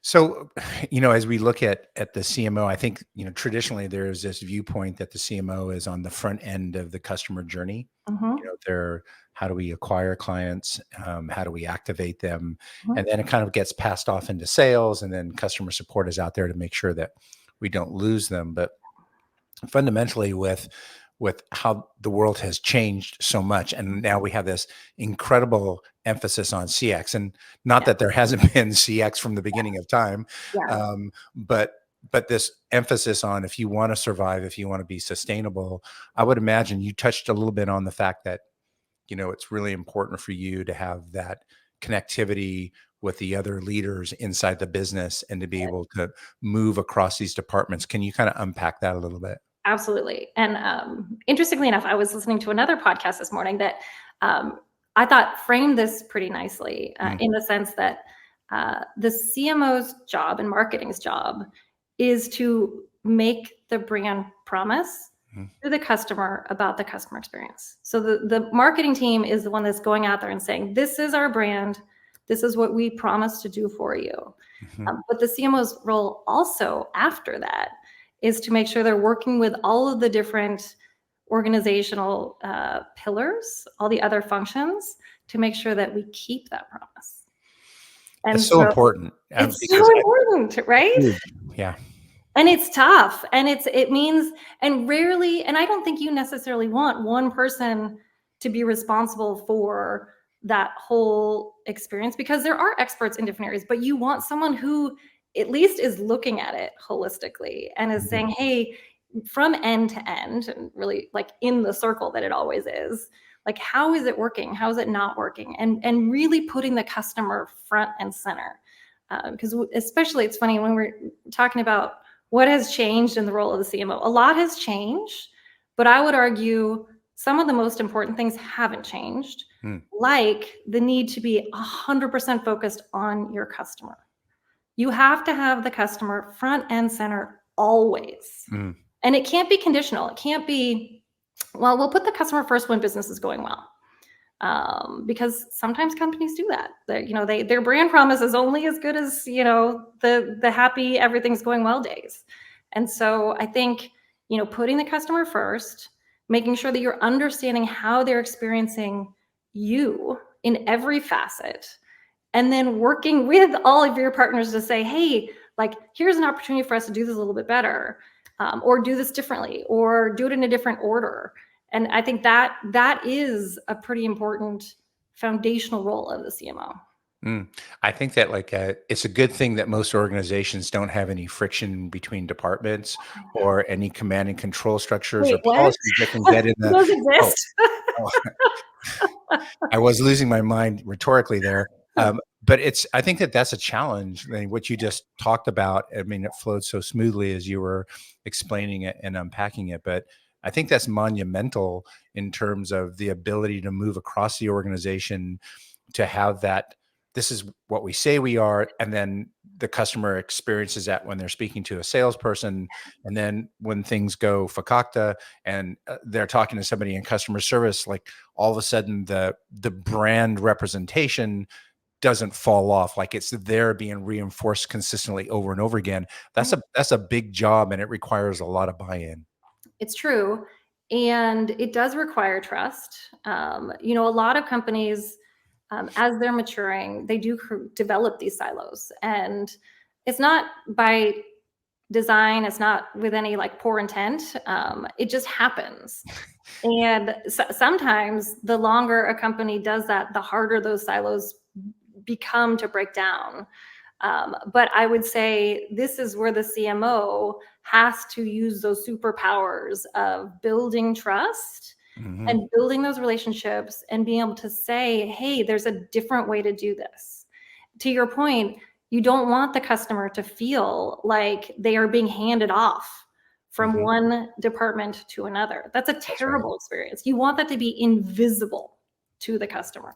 So, as we look at the CMO, I think, traditionally there's this viewpoint that the CMO is on the front end of the customer journey. Mm-hmm. They're how do we acquire clients? How do we activate them? Mm-hmm. And then it kind of gets passed off into sales, and then customer support is out there to make sure that we don't lose them. But fundamentally, with how the world has changed so much, and now we have this incredible emphasis on CX, and not Yeah. that there hasn't been CX from the beginning of time, Yeah. but this emphasis on, if you want to survive, if you want to be sustainable, I would imagine you touched a little bit on the fact that it's really important for you to have that connectivity with the other leaders inside the business and to be able to move across these departments. Can you kind of unpack that a little bit? Absolutely. And interestingly enough, I was listening to another podcast this morning that I thought framed this pretty nicely in the sense that the CMO's job and marketing's job is to make the brand promise to the customer about the customer experience. So the marketing team is the one that's going out there and saying, this is our brand. This is what we promise to do for you. But the CMO's role also after that is to make sure they're working with all of the different organizational pillars, all the other functions, to make sure that we keep that promise. And it's so important. It's so important, right? Yeah. And it's tough. And it means, and rarely, and I don't think you necessarily want one person to be responsible for that whole experience, because there are experts in different areas, but you want someone who at least is looking at it holistically and is saying, hey, from end to end, and really like in the circle that it always is, like, how is it working? How is it not working? And really putting the customer front and center. Because especially, it's funny when we're talking about what has changed in the role of the CMO. A lot has changed, but I would argue some of the most important things haven't changed, like the need to be 100% focused on your customer. You have to have the customer front and center always. And it can't be conditional. It can't be, well, we'll put the customer first when business is going well. Because sometimes companies do that. Their brand promise is only as good as, the happy, everything's going well days. And so I think, putting the customer first, making sure that you're understanding how they're experiencing you in every facet, and then working with all of your partners to say, hey, like, here's an opportunity for us to do this a little bit better, or do this differently, or do it in a different order. And I think that is a pretty important foundational role of the CMO. I think that it's a good thing that most organizations don't have any friction between departments or any command and control structures or policies that can get in the. Those exist. I was losing my mind rhetorically there. But I think that's a challenge. I mean, what you just talked about, I mean, it flowed so smoothly as you were explaining it and unpacking it. But I think that's monumental in terms of the ability to move across the organization, to have that, this is what we say we are. And then the customer experiences that when they're speaking to a salesperson. And then when things go fakakta and they're talking to somebody in customer service, like all of a sudden the brand representation doesn't fall off, like it's there being reinforced consistently over and over again. That's a big job, and it requires a lot of buy-in. It's true. And it does require trust. A lot of companies, as they're maturing, they do develop these silos, and it's not by design. It's not with any poor intent. It just happens. And sometimes the longer a company does that, the harder those silos become to break down. But I would say this is where the CMO has to use those superpowers of building trust and building those relationships and being able to say, hey, there's a different way to do this. To your point, you don't want the customer to feel like they are being handed off from one department to another. That's a terrible experience. You want that to be invisible to the customer.